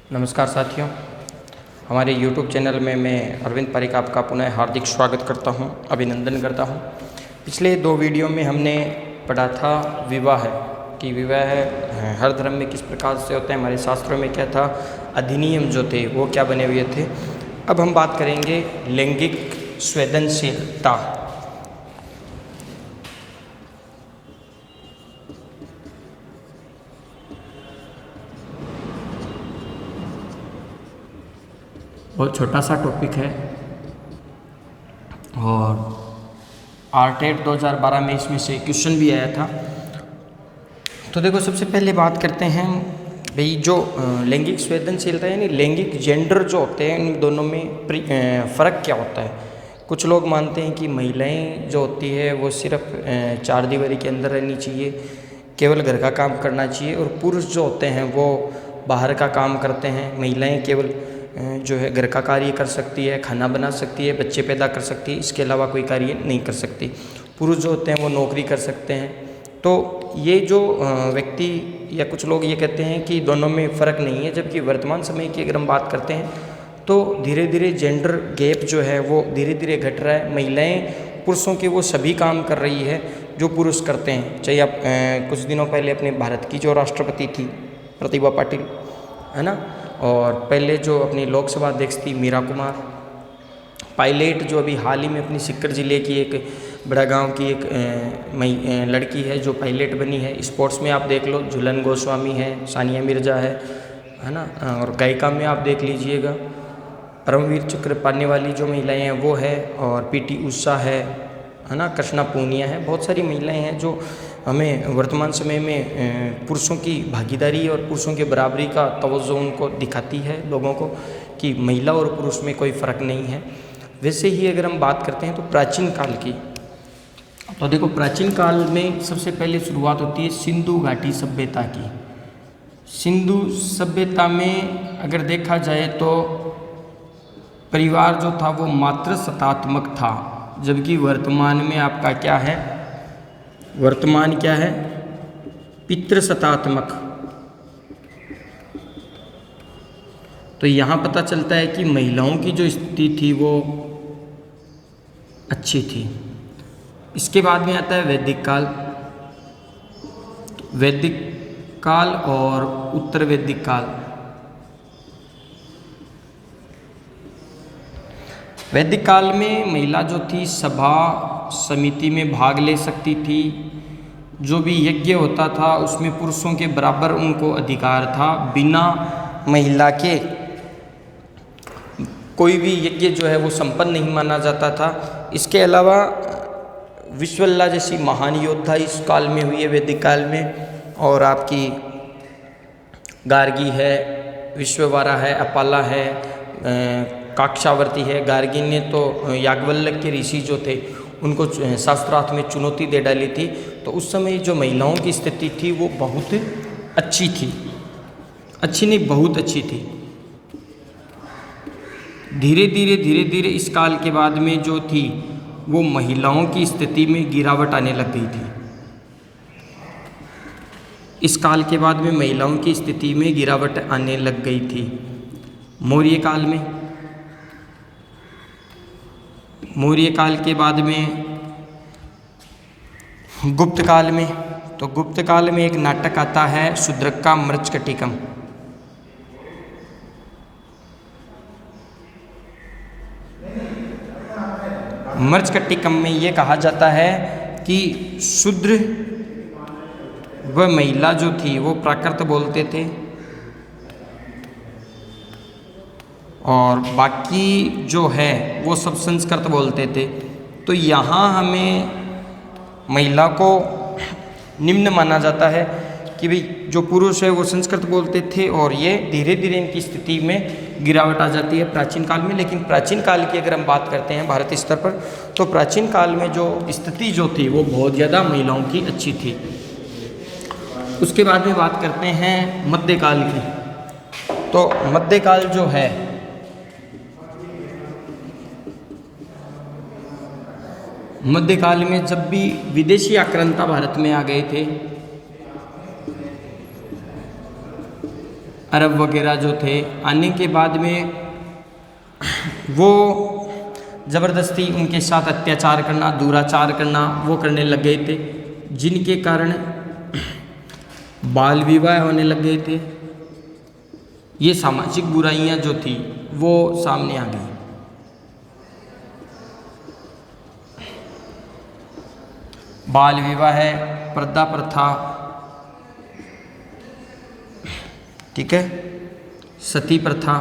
नमस्कार साथियों, हमारे YouTube चैनल में मैं अरविंद पारिक आपका पुनः हार्दिक स्वागत करता हूं, अभिनंदन करता हूं। पिछले 2 वीडियो में हमने पढ़ा था विवाह कि विवाह हर धर्म में किस प्रकार से होता है, हमारे शास्त्रों में क्या था, अधिनियम जो थे वो क्या बने हुए थे। अब हम बात करेंगे लैंगिक संवेदनशीलता। बहुत छोटा सा टॉपिक है और आरटेट 2012 में इसमें से क्वेश्चन भी आया था। तो देखो, सबसे पहले बात करते हैं भाई जो लैंगिक संवेदनशीलता यानी लैंगिक जेंडर जो होते हैं, इन दोनों में फ़र्क क्या होता है। कुछ लोग मानते हैं कि महिलाएं जो होती है वो सिर्फ चार दीवारी के अंदर रहनी चाहिए, केवल घर का काम करना चाहिए, और पुरुष जो होते हैं वो बाहर का काम करते हैं। महिलाएं केवल जो है घर का कार्य कर सकती है, खाना बना सकती है, बच्चे पैदा कर सकती है, इसके अलावा कोई कार्य नहीं कर सकती। पुरुष जो होते हैं वो नौकरी कर सकते हैं। तो ये जो व्यक्ति या कुछ लोग ये कहते हैं कि दोनों में फ़र्क नहीं है, जबकि वर्तमान समय की अगर हम बात करते हैं तो धीरे धीरे जेंडर गैप जो है वो धीरे धीरे घट रहा है। महिलाएं पुरुषों के वो सभी काम कर रही है जो पुरुष करते हैं। चाहे आप कुछ दिनों पहले अपने भारत की जो राष्ट्रपति थी प्रतिभा पाटिल, है ना, और पहले जो अपनी लोकसभा अध्यक्ष थी मीरा कुमार, पायलट जो अभी हाल ही में अपनी सीकर जिले की एक बड़ा गांव की एक लड़की है जो पायलट बनी है। स्पोर्ट्स में आप देख लो, झूलन गोस्वामी है, सानिया मिर्जा है ना, और गायिका में आप देख लीजिएगा परमवीर चक्र पाने वाली जो महिलाएं हैं वो है, और पीटी उषा है ना, कृष्णा पूनिया है। बहुत सारी महिलाएं हैं जो हमें वर्तमान समय में पुरुषों की भागीदारी और पुरुषों के बराबरी का तवज्जो उनको दिखाती है लोगों को कि महिला और पुरुष में कोई फ़र्क नहीं है। वैसे ही अगर हम बात करते हैं तो प्राचीन काल की, तो देखो प्राचीन काल में सबसे पहले शुरुआत होती है सिंधु घाटी सभ्यता की। सिंधु सभ्यता में अगर देखा जाए तो परिवार जो था वो मातृ सत्तात्मक था, जबकि वर्तमान में आपका क्या है, वर्तमान क्या है, पितृसत्तात्मक। तो यहाँ पता चलता है कि महिलाओं की जो स्थिति थी वो अच्छी थी। इसके बाद में आता है वैदिक काल। वैदिक काल और उत्तर वैदिक काल। वैदिक काल में महिला जो थी सभा समिति में भाग ले सकती थी। जो भी यज्ञ होता था उसमें पुरुषों के बराबर उनको अधिकार था। बिना महिला के कोई भी यज्ञ जो है वो संपन्न नहीं माना जाता था। इसके अलावा विश्वल्ला जैसी महान योद्धा इस काल में हुई है, वैदिक काल में। और आपकी गार्गी है, विश्ववारा है, अपाला है, काक्षावर्ती है। गार्गी ने तो याज्ञवल्क्य के ऋषि जो थे उनको शास्त्रार्थ में चुनौती दे डाली थी। तो उस समय जो महिलाओं की स्थिति थी वो बहुत अच्छी थी, अच्छी नहीं बहुत अच्छी थी। धीरे धीरे इस काल के बाद में जो थी वो महिलाओं की स्थिति में गिरावट आने लग गई थी। इस काल के बाद में महिलाओं की स्थिति में गिरावट आने लग गई थी। मौर्य काल में, मौर्य काल के बाद में गुप्त काल में, तो गुप्त काल में एक नाटक आता है शूद्रका मृच्छकटिकम। मृच्छकटिकम में ये कहा जाता है कि शूद्र व महिला जो थी वो प्राकृत बोलते थे और बाकी जो है वो सब संस्कृत बोलते थे। तो यहाँ हमें महिला को निम्न माना जाता है कि भाई जो पुरुष है वो संस्कृत बोलते थे, और ये धीरे धीरे इनकी स्थिति में गिरावट आ जाती है प्राचीन काल में। लेकिन प्राचीन काल की अगर हम बात करते हैं भारत स्तर पर, तो प्राचीन काल में जो स्थिति जो थी वो बहुत ज़्यादा महिलाओं की अच्छी थी। उसके बाद में बात करते हैं मध्यकाल की। तो मध्यकाल जो है, मध्यकाल में जब भी विदेशी आक्रांता भारत में आ गए थे, अरब वगैरह जो थे, आने के बाद में वो ज़बरदस्ती उनके साथ अत्याचार करना, दुराचार करना वो करने लग गए थे, जिनके कारण बाल विवाह होने लग गए थे। ये सामाजिक बुराइयां जो थी वो सामने आ गई। बाल विवाह है, पर्दा प्रथा, ठीक है, सती प्रथा,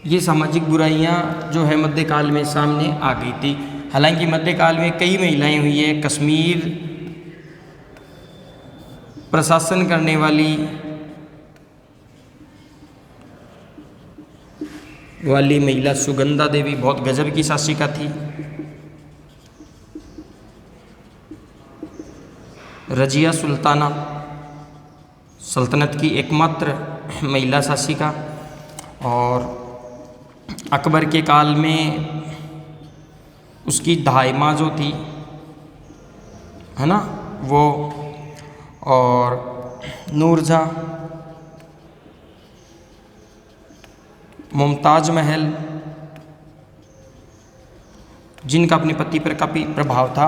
ये सामाजिक बुराइयां जो है मध्यकाल में सामने आ गई थी। हालांकि मध्यकाल में कई महिलाएं हुई है। कश्मीर प्रशासन करने वाली महिला सुगंधा देवी बहुत गजब की शासिका थी। रजिया सुल्ताना सल्तनत की एकमात्र महिला शासिका, और अकबर के काल में उसकी दाहिमा जो थी, है ना, वो, और नूरजहाँ, मुमताज महल, जिनका अपने पति पर काफ़ी प्रभाव था,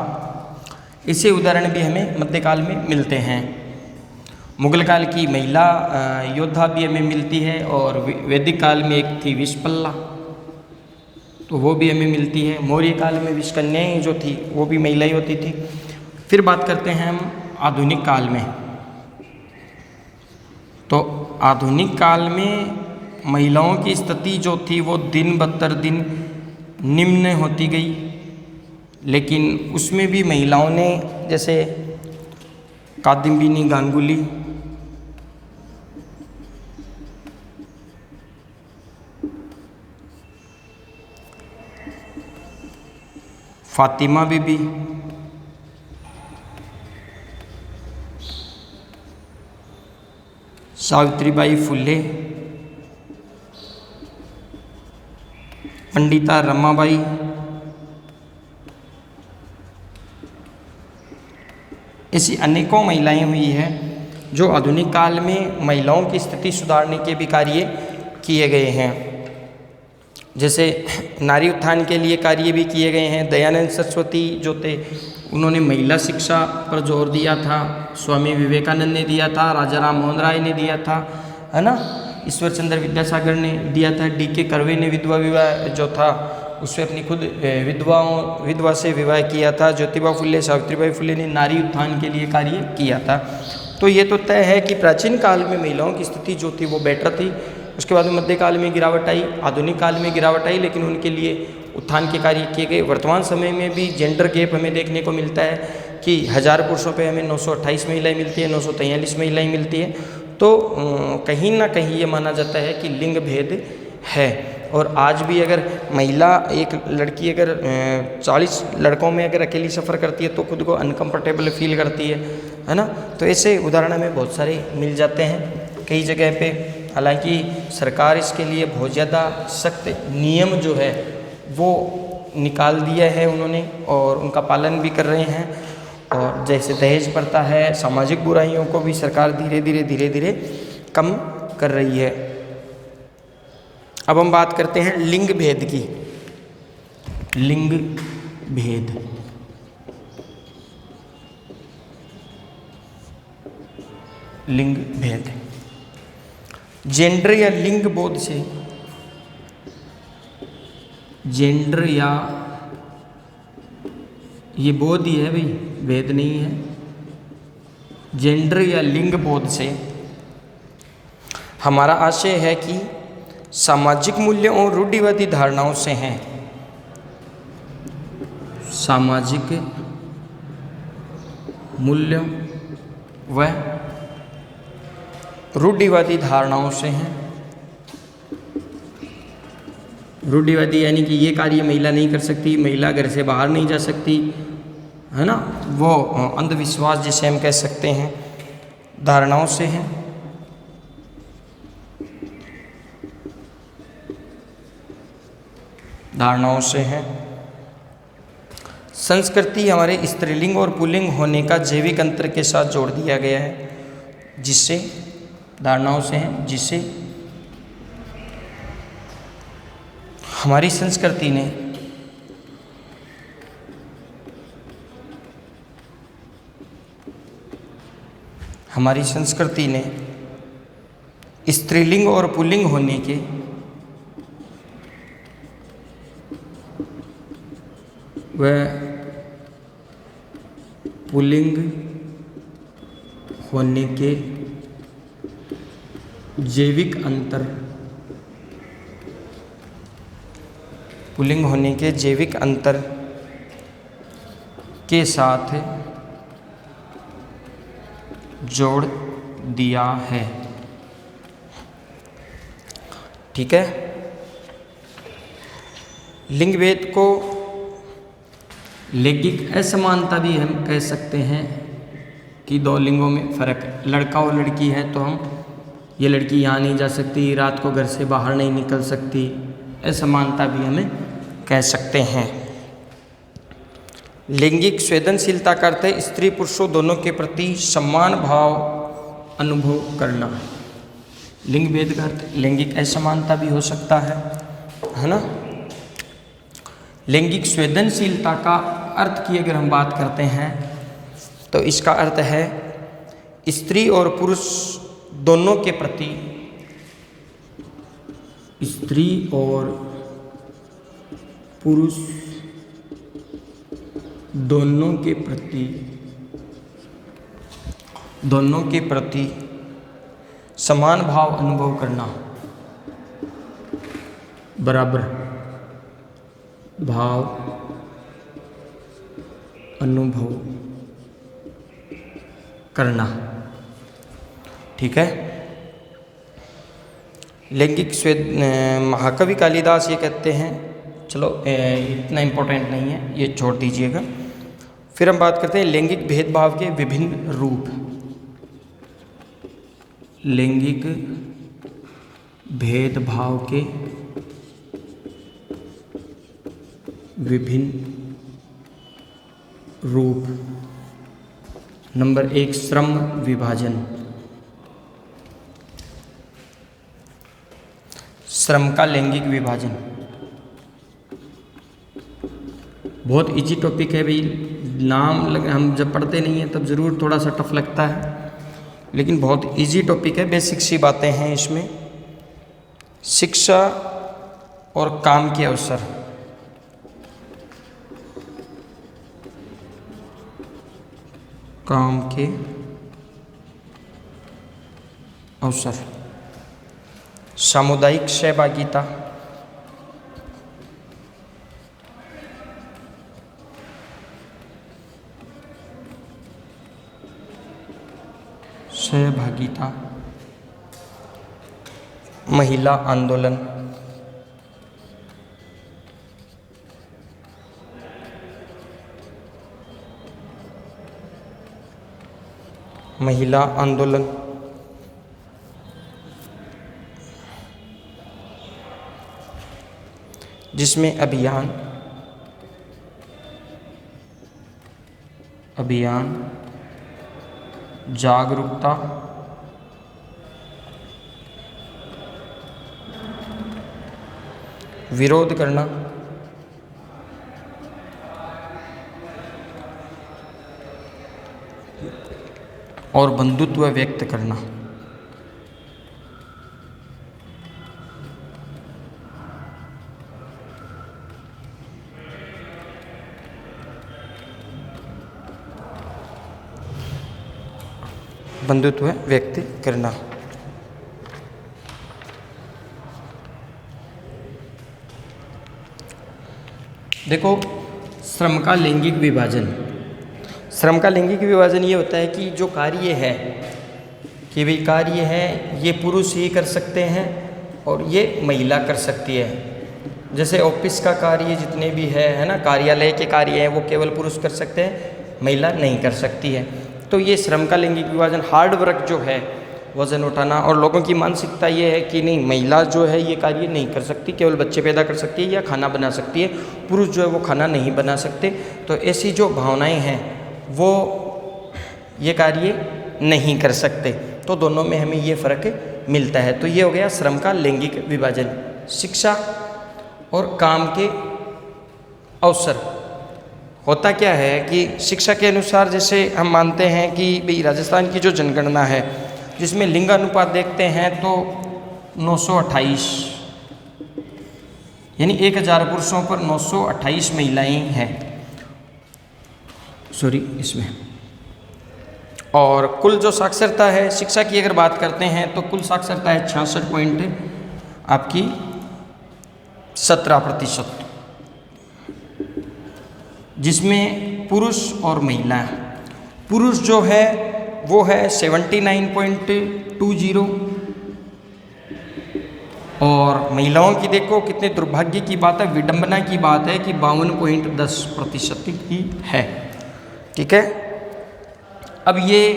ऐसे उदाहरण भी हमें मध्यकाल में मिलते हैं। मुगल काल की महिला योद्धा भी हमें मिलती है, और वैदिक काल में एक थी विषपल्ला, तो वो भी हमें मिलती है। मौर्य काल में विषकन्याएं जो थी वो भी महिलाएं होती थी। फिर बात करते हैं हम आधुनिक काल में। तो आधुनिक काल में महिलाओं की स्थिति जो थी वो दिन बदतर दिन निम्न होती गई, लेकिन उसमें भी महिलाओं ने, जैसे कादम्बिनी गांगुली, फातिमा बीबी, सावित्रीबाई फुले, पंडिता रमाबाई, ऐसी अनेकों महिलाएं हुई हैं जो आधुनिक काल में महिलाओं की स्थिति सुधारने के भी कार्य किए गए हैं। जैसे नारी उत्थान के लिए कार्य भी किए गए हैं। दयानंद सरस्वती जो थे उन्होंने महिला शिक्षा पर जोर दिया था, स्वामी विवेकानंद ने दिया था, राजा राम मोहन राय ने दिया था, है ना, ईश्वर चंद्र विद्यासागर ने दिया था, D.K. कर्वे ने विधवा विवाह जो था उससे अपनी खुद विधवा से विवाह किया था, ज्योतिबा फुले, सावित्रीबाई फुले ने नारी उत्थान के लिए कार्य किया था। तो ये तो तय है कि प्राचीन काल में महिलाओं की स्थिति जो थी वो बेटर थी। उसके बाद में मध्यकाल में गिरावट आई, आधुनिक काल में गिरावट आई, लेकिन उनके लिए उत्थान के कार्य किए गए। वर्तमान समय में भी जेंडर गैप हमें देखने को मिलता है कि 1000 पुरुषों पे हमें 928 महिलाएं मिलती है, 943 महिलाएं मिलती है। तो कहीं ना कहीं ये माना जाता है कि लिंग भेद है। और आज भी अगर महिला, एक लड़की अगर 40 लड़कों में अगर अकेली सफ़र करती है तो खुद को अनकम्फर्टेबल फील करती है ना। तो ऐसे उदाहरण हमें बहुत सारे मिल जाते हैं कई जगह पे। हालांकि सरकार इसके लिए बहुत ज़्यादा सख्त नियम जो है वो निकाल दिया है उन्होंने, और उनका पालन भी कर रहे हैं। और जैसे दहेज प्रथा है, सामाजिक बुराइयों को भी सरकार धीरे धीरे कम कर रही है। अब हम बात करते हैं लिंग भेद की। लिंग भेद, लिंग भेद, जेंडर या लिंग बोध से, जेंडर या, ये बोध ही है भाई, भेद नहीं है। जेंडर या लिंग बोध से हमारा आशय है कि सामाजिक मूल्यों और रूढ़िवादी धारणाओं से हैं। सामाजिक मूल्यों व रूढ़िवादी धारणाओं से हैं। रूढ़िवादी यानी कि ये कार्य महिला नहीं कर सकती, महिला घर से बाहर नहीं जा सकती, है ना, वो अंधविश्वास जिसे हम कह सकते हैं, धारणाओं से हैं। धारणाओं से हैं। संस्कृति हमारे स्त्रीलिंग और पुल्लिंग होने का जैविक अंतर के साथ जोड़ दिया गया है। जिससे, धारणाओं से हैं जिससे हमारी संस्कृति ने स्त्रीलिंग और पुल्लिंग होने के व पुल्लिंग होने के जैविक अंतर, पुल्लिंग होने के जैविक अंतर के साथ जोड़ दिया है। ठीक है। लिंग भेद को लैंगिक असमानता भी हम कह सकते हैं कि दो लिंगों में फ़र्क है। लड़का और लड़की है तो हम, ये लड़की यहाँ नहीं जा सकती, रात को घर से बाहर नहीं निकल सकती, असमानता भी हमें कह सकते हैं। लैंगिक संवेदनशीलता का अर्थ है स्त्री पुरुषों दोनों के प्रति समान भाव अनुभव करना। लिंग भेद का अर्थ लैंगिक असमानता भी हो सकता है ना। लैंगिक संवेदनशीलता का अर्थ की अगर हम बात करते हैं तो इसका अर्थ है स्त्री और पुरुष दोनों के प्रति, स्त्री और पुरुष दोनों के प्रति समान भाव अनुभव करना, बराबर भाव अनुभव करना। ठीक है। लैंगिक महाकवि कालिदास ये कहते हैं, चलो इतना इम्पोर्टेंट नहीं है, ये छोड़ दीजिएगा। फिर हम बात करते हैं लैंगिक भेदभाव के विभिन्न रूप। लैंगिक भेदभाव के विभिन्न रूप। नंबर 1, श्रम विभाजन। श्रम का लैंगिक विभाजन बहुत इजी टॉपिक है भाई, हम जब पढ़ते नहीं हैं तब ज़रूर थोड़ा सा टफ लगता है, लेकिन बहुत इजी टॉपिक है, बेसिक सी बातें हैं इसमें। शिक्षा और काम के अवसर। काम के अवसर। सामुदायिक सहभागिता। सहभागिता। महिला आंदोलन। महिला आंदोलन। जिसमें अभियान जागरूकता, विरोध करना, और बंधुत्व व्यक्त करना। बंधुत्व व्यक्त करना। देखो, श्रम का लैंगिक विभाजन। श्रम का लैंगिक विभाजन ये होता है कि जो कार्य है, कि भाई कार्य है ये पुरुष ही कर सकते हैं और ये महिला कर सकती है। जैसे ऑफिस का कार्य जितने भी है ना, कार्यालय के कार्य हैं वो केवल पुरुष कर सकते हैं, महिला नहीं कर सकती है। तो ये श्रम का लैंगिक विभाजन, हार्ड वर्क जो है, वज़न उठाना, और लोगों की मानसिकता ये है कि नहीं, महिला जो है ये कार्य नहीं कर सकती, केवल बच्चे पैदा कर सकती है या खाना बना सकती है, पुरुष जो है वो खाना नहीं बना सकते। तो ऐसी जो भावनाएं हैं वो ये कार्य नहीं कर सकते। तो दोनों में हमें ये फ़र्क मिलता है। तो ये हो गया श्रम का लैंगिक विभाजन। शिक्षा और काम के अवसर। होता क्या है कि शिक्षा के अनुसार जैसे हम मानते हैं कि भाई राजस्थान की जो जनगणना है जिसमें लिंगानुपात देखते हैं तो 928, यानी 1000 पुरुषों पर 928 महिलाएं हैं, सॉरी इसमें। और कुल जो साक्षरता है शिक्षा की अगर बात करते हैं तो कुल साक्षरता है 66.17%, जिसमें पुरुष और महिला, पुरुष जो है वो है 79.20 और महिलाओं की देखो कितने दुर्भाग्य की बात है, विडंबना की बात है कि 52.10% ही है। ठीक है। अब ये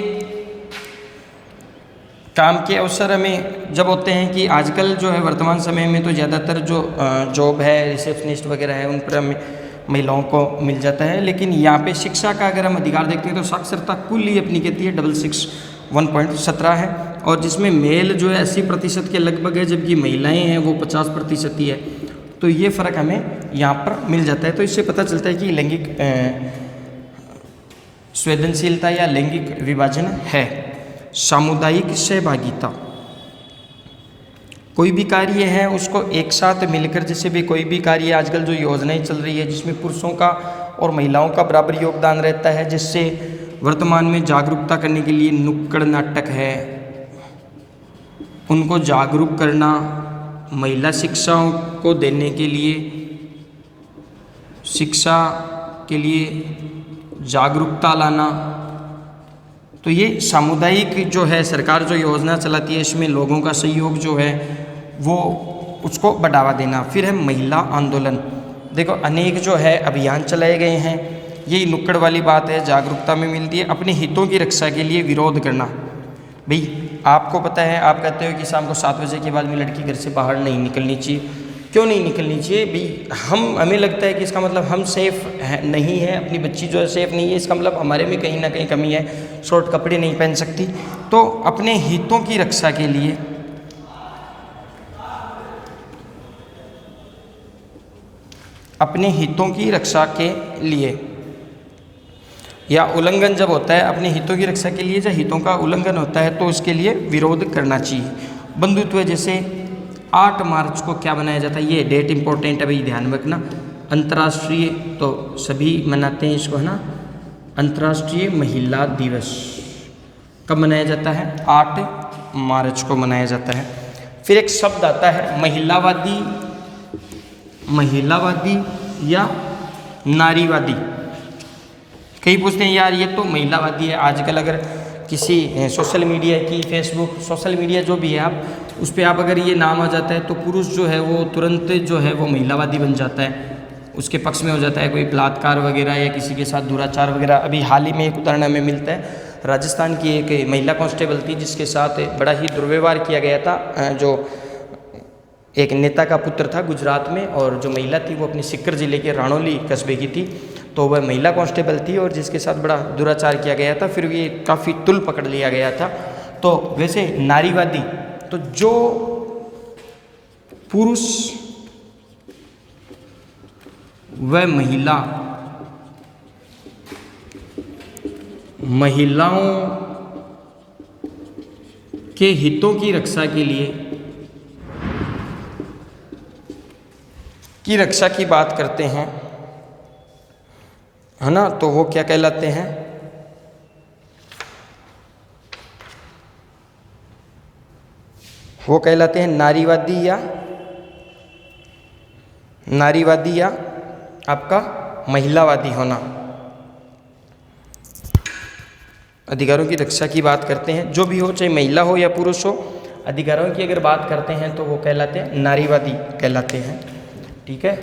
काम के अवसर हमें जब होते हैं कि आजकल जो है वर्तमान समय में तो ज़्यादातर जो जॉब है रिसेप्शनिस्ट वगैरह है उन पर हमें महिलाओं को मिल जाता है, लेकिन यहाँ पे शिक्षा का अगर हम अधिकार देखते हैं तो साक्षरता कुल ही अपनी कहती है 661.17 है, और जिसमें मेल जो है 80% के लगभग है, जबकि महिलाएं हैं वो 50% ही है। तो ये फ़र्क हमें यहाँ पर मिल जाता है। तो इससे पता चलता है कि लैंगिक संवेदनशीलता या लैंगिक विभाजन है। सामुदायिक सहभागिता। कोई भी कार्य है उसको एक साथ मिलकर, जैसे भी कोई भी कार्य आजकल जो योजनाएं चल रही है जिसमें पुरुषों का और महिलाओं का बराबर योगदान रहता है, जिससे वर्तमान में जागरूकता करने के लिए नुक्कड़ नाटक है, उनको जागरूक करना, महिला शिक्षाओं को देने के लिए, शिक्षा के लिए जागरूकता लाना। तो ये सामुदायिक जो है सरकार जो योजना चलाती है इसमें लोगों का सहयोग जो है वो उसको बढ़ावा देना। फिर है महिला आंदोलन। देखो अनेक जो है अभियान चलाए गए हैं, यही नुक्कड़ वाली बात है, जागरूकता में मिलती है। अपने हितों की रक्षा के लिए विरोध करना। भाई आपको पता है, आप कहते हो कि शाम को 7 बजे के बाद में लड़की घर से बाहर नहीं निकलनी चाहिए। क्यों नहीं निकलनी चाहिए भाई? हमें लगता है कि इसका मतलब हम सेफ़ नहीं है, अपनी बच्ची जो है सेफ़ नहीं है, इसका मतलब हमारे में कहीं ना कहीं कमी है, शॉर्ट कपड़े नहीं पहन सकती। तो अपने हितों की रक्षा के लिए या उल्लंघन जब होता है, अपने हितों की रक्षा के लिए जब हितों का उल्लंघन होता है तो उसके लिए विरोध करना चाहिए। बंधुत्व, जैसे 8 मार्च को क्या मनाया जाता है, ये डेट इंपॉर्टेंट है भाई, ध्यान रखना। अंतर्राष्ट्रीय, तो सभी मनाते हैं इसको, है ना, अंतर्राष्ट्रीय महिला दिवस कब मनाया जाता है? 8 मार्च को मनाया जाता है। फिर एक शब्द आता है महिलावादी या नारीवादी। कई पूछते हैं यार ये तो महिलावादी है। आजकल अगर किसी सोशल मीडिया की, फेसबुक, सोशल मीडिया जो भी है आप उस पर आप अगर ये नाम आ जाता है तो पुरुष जो है वो तुरंत जो है वो महिलावादी बन जाता है, उसके पक्ष में हो जाता है। कोई बलात्कार वगैरह या किसी के साथ दुराचार वगैरह, अभी हाल ही में एक उदाहरण हमें मिलता है, राजस्थान की एक महिला कांस्टेबल थी जिसके साथ बड़ा ही दुर्व्यवहार किया गया था, जो एक नेता का पुत्र था गुजरात में, और जो महिला थी वो अपनी सीकर जिले के राणौली कस्बे की थी। तो वह महिला कांस्टेबल थी और जिसके साथ बड़ा दुराचार किया गया था, फिर ये काफ़ी तुल पकड़ लिया गया था। तो वैसे नारीवादी, तो जो पुरुष व महिलाओं के हितों की रक्षा के लिए की रक्षा की बात करते हैं, है ना, तो वो क्या कहलाते हैं? वो कहलाते हैं नारीवादी या आपका महिलावादी होना। अधिकारों की रक्षा की बात करते हैं, जो भी हो, चाहे महिला हो या पुरुष हो, अधिकारों की अगर बात करते हैं तो वो कहलाते हैं नारीवादी कहलाते हैं। ठीक है।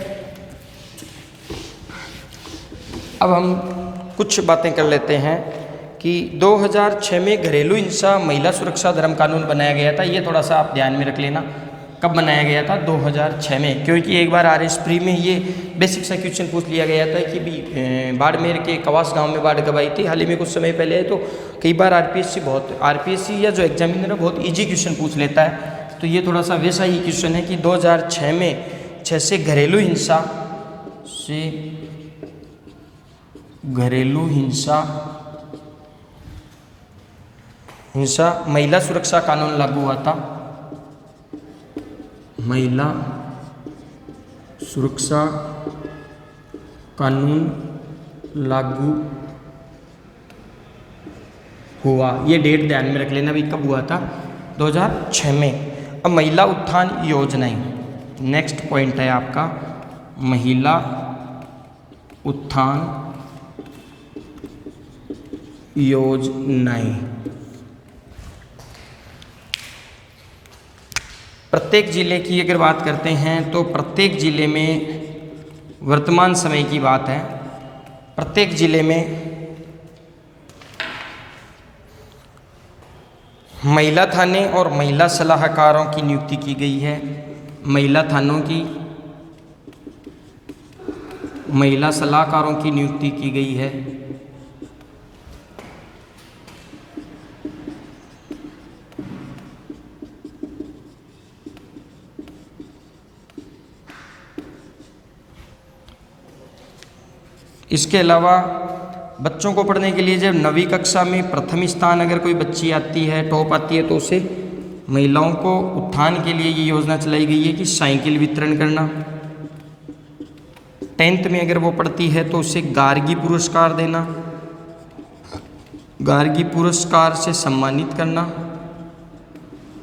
अब हम कुछ बातें कर लेते हैं कि 2006 में घरेलू हिंसा महिला सुरक्षा धर्म कानून बनाया गया था। ये थोड़ा सा आप ध्यान में रख लेना। कब बनाया गया था? 2006 में। क्योंकि एक बार RS प्री में ये बेसिक सा क्वेश्चन पूछ लिया गया था कि भी बाड़मेर के कवास गांव में बाढ़ कब आई थी, हाल ही में कुछ समय पहले है। तो कई बार आरपीएससी या जो एग्जामिनर है बहुत ईजी क्वेश्चन पूछ लेता है। तो ये थोड़ा सा वैसा ही क्वेश्चन है कि 2006 में 6 से घरेलू हिंसा महिला सुरक्षा कानून लागू हुआ था। महिला सुरक्षा कानून लागू हुआ, ये डेट ध्यान में रख लेना भी कब हुआ था? 2006 में। अब महिला उत्थान योजनाएं, नेक्स्ट पॉइंट है आपका महिला उत्थान योजनाएं। प्रत्येक जिले की अगर बात करते हैं तो प्रत्येक जिले में वर्तमान समय की बात है, प्रत्येक जिले में महिला थाने और महिला सलाहकारों की नियुक्ति की गई है। महिला थानों की, महिला सलाहकारों की नियुक्ति की गई है। इसके अलावा बच्चों को पढ़ने के लिए जब 9वीं कक्षा में प्रथम स्थान अगर कोई बच्ची आती है, टॉप आती है, तो उसे महिलाओं को उत्थान के लिए ये योजना चलाई गई है कि साइकिल वितरण करना। 10th में अगर वो पढ़ती है तो उसे गार्गी पुरस्कार देना, गार्गी पुरस्कार से सम्मानित करना।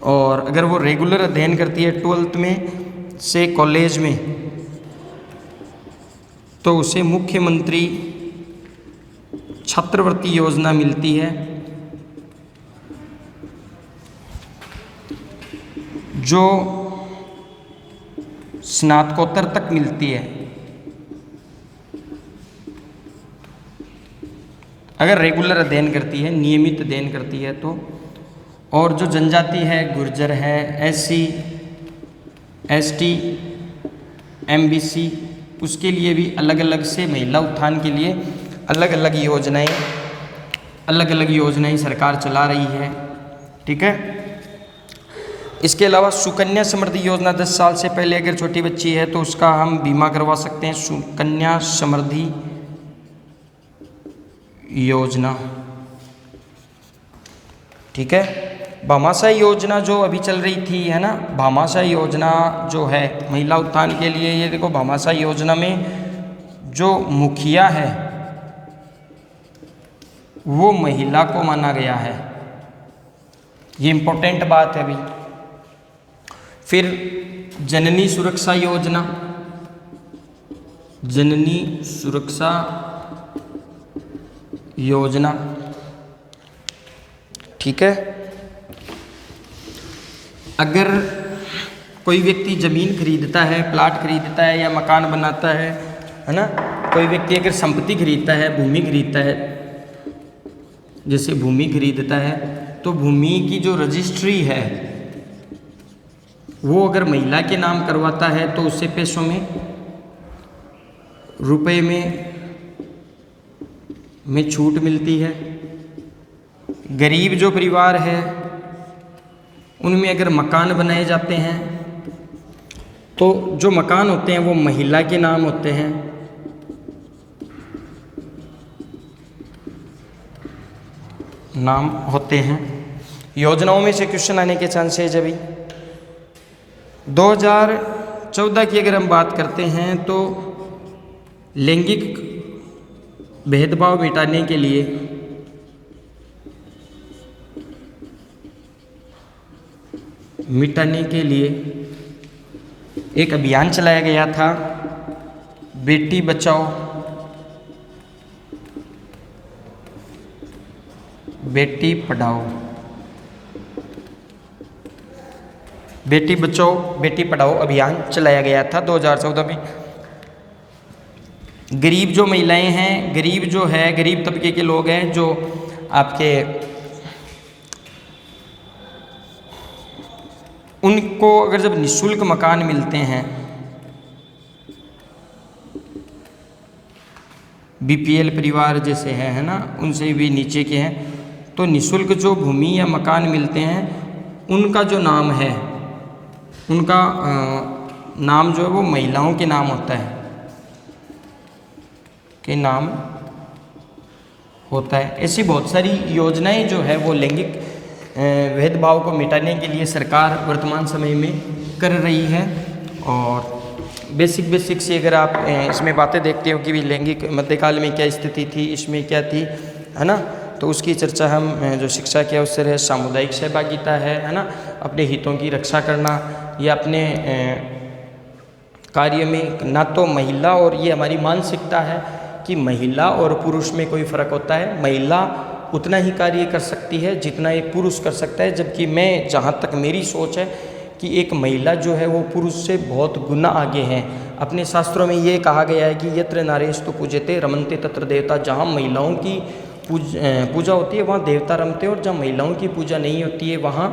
और अगर वो रेगुलर अध्ययन करती है 12th में से कॉलेज में, तो उसे मुख्यमंत्री छात्रवृत्ति योजना मिलती है, जो स्नातकोत्तर तक मिलती है अगर रेगुलर अध्ययन करती है, नियमित अध्ययन करती है तो। और जो जनजाति है, गुर्जर है, SC ST MBC, उसके लिए भी अलग अलग से महिला उत्थान के लिए अलग अलग योजनाएं सरकार चला रही है। ठीक है। इसके अलावा सुकन्या समृद्धि योजना 10 साल से पहले अगर छोटी बच्ची है तो उसका हम बीमा करवा सकते हैं, सुकन्या समृद्धि योजना। ठीक है। भामाशाह योजना जो अभी चल रही थी, है ना, भामाशाह योजना जो है महिला उत्थान के लिए, ये देखो भामाशाह योजना में जो मुखिया है वो महिला को माना गया है, ये इंपॉर्टेंट बात है अभी। फिर जननी सुरक्षा योजना, जननी सुरक्षा योजना। ठीक है। अगर कोई व्यक्ति ज़मीन खरीदता है, प्लाट खरीदता है या मकान बनाता है ना, कोई व्यक्ति अगर संपत्ति खरीदता है, भूमि खरीदता है, जैसे भूमि खरीदता है, तो भूमि की जो रजिस्ट्री है वो अगर महिला के नाम करवाता है तो उससे पैसों में, रुपए में छूट मिलती है। गरीब जो परिवार है उनमें अगर मकान बनाए जाते हैं तो जो मकान होते हैं वो महिला के नाम होते हैं। योजनाओं में से क्वेश्चन आने के चांसेज अभी 2014 की अगर हम बात करते हैं तो लैंगिक भेदभाव मिटाने के लिए एक अभियान चलाया गया था, बेटी बचाओ बेटी पढ़ाओ। बेटी बचाओ बेटी पढ़ाओ अभियान चलाया गया था 2014 में। गरीब जो महिलाएं हैं, गरीब तबके के लोग हैं, जो आपके उनको अगर जब निःशुल्क मकान मिलते हैं, बीपीएल परिवार जैसे है ना, उनसे भी नीचे के हैं, तो निःशुल्क जो भूमि या मकान मिलते हैं उनका जो नाम है, उनका नाम जो है वो महिलाओं के नाम होता है, के नाम होता है। ऐसी बहुत सारी योजनाएं जो है वो लैंगिक भेदभाव को मिटाने के लिए सरकार वर्तमान समय में कर रही है। और बेसिक से अगर आप इसमें बातें देखते हो कि भी लैंगिक मध्यकाल में क्या स्थिति थी, इसमें क्या थी, है ना, तो उसकी चर्चा हम जो शिक्षा के अवसर है, सामुदायिक सहभागिता है ना, अपने हितों की रक्षा करना, या अपने कार्य में ना तो महिला, और ये हमारी मानसिकता है कि महिला और पुरुष में कोई फ़र्क होता है, महिला उतना ही कार्य कर सकती है जितना एक पुरुष कर सकता है, जबकि मैं, जहाँ तक मेरी सोच है कि एक महिला जो है वो पुरुष से बहुत गुना आगे हैं। अपने शास्त्रों में ये कहा गया है कि यत्र नारेस्तु पूज्यते रमन्ते तत्र देवता, जहाँ महिलाओं की पूजा होती है वहाँ देवता रमते हैं, और जहाँ महिलाओं की पूजा नहीं होती है वहाँ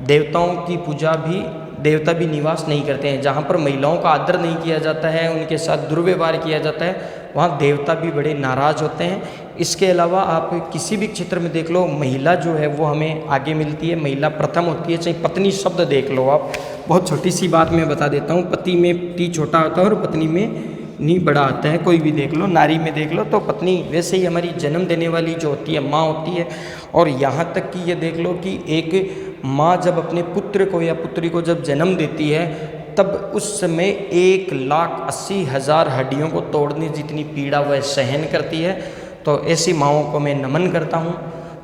देवताओं की पूजा भी, देवता भी निवास नहीं करते हैं। जहाँ पर महिलाओं का आदर नहीं किया जाता है, उनके साथ दुर्व्यवहार किया जाता है, वहाँ देवता भी बड़े नाराज़ होते हैं। इसके अलावा आप किसी भी क्षेत्र में देख लो, महिला जो है वो हमें आगे मिलती है, महिला प्रथम होती है। चाहे पत्नी शब्द देख लो आप, बहुत छोटी सी बात मैं बता देता हूँ, पति में टी छोटा होता है और पत्नी में नी बड़ा आता है। कोई भी देख लो, नारी में देख लो, तो पत्नी वैसे ही हमारी जन्म देने वाली जो होती है माँ होती है। और यहाँ तक कि ये देख लो कि एक माँ जब अपने पुत्र को या पुत्री को जब जन्म देती है, तब उस समय 1,80,000 हड्डियों को तोड़ने जितनी पीड़ा वह सहन करती है। तो ऐसी माँओं को मैं नमन करता हूँ,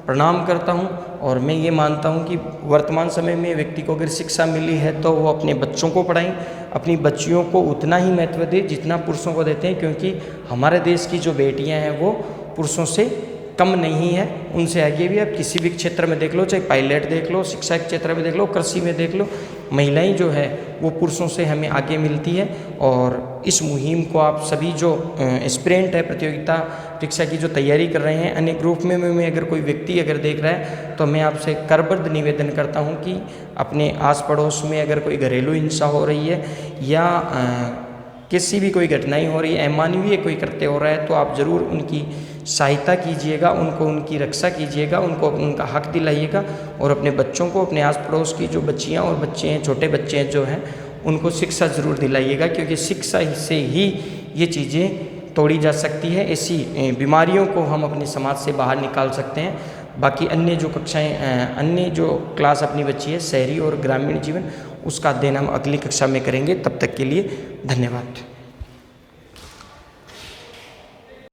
प्रणाम करता हूँ। और मैं ये मानता हूँ कि वर्तमान समय में व्यक्ति को अगर शिक्षा मिली है तो वो अपने बच्चों को पढ़ाएं, अपनी बच्चियों को उतना ही महत्व दे जितना पुरुषों को देते हैं, क्योंकि हमारे देश की जो बेटियां हैं वो पुरुषों से कम नहीं है, उनसे आगे भी। आप किसी भी क्षेत्र में देख लो, चाहे पायलट देख लो, शिक्षा के क्षेत्र में देख लो, कृषि में देख लो, महिलाएं जो है वो पुरुषों से हमें आगे मिलती है। और इस मुहिम को आप सभी जो एस्पिरेंट है, प्रतियोगिता परीक्षा की जो तैयारी कर रहे हैं, अन्य ग्रुप में अगर कोई व्यक्ति अगर देख रहा है तो मैं आपसे करबद्ध निवेदन करता हूं कि अपने आस पड़ोस में अगर कोई घरेलू हिंसा हो रही है या किसी भी कोई घटनाएं हो रही है, अमानवीय कोई कृत्य हो रहा है, तो आप ज़रूर उनकी सहायता कीजिएगा, उनको उनकी रक्षा कीजिएगा, उनको उनका हक दिलाइएगा। और अपने बच्चों को, अपने आस पड़ोस की जो बच्चियाँ और बच्चे हैं, छोटे बच्चे हैं जो हैं, उनको शिक्षा ज़रूर दिलाइएगा, क्योंकि शिक्षा से ही ये चीज़ें तोड़ी जा सकती है। ऐसी बीमारियों को हम अपने समाज से बाहर निकाल सकते हैं। बाकी अन्य जो कक्षाएँ, अन्य जो क्लास अपनी बच्ची है, शहरी और ग्रामीण जीवन, उसका अध्ययन हम अगली कक्षा में करेंगे। तब तक के लिए धन्यवाद।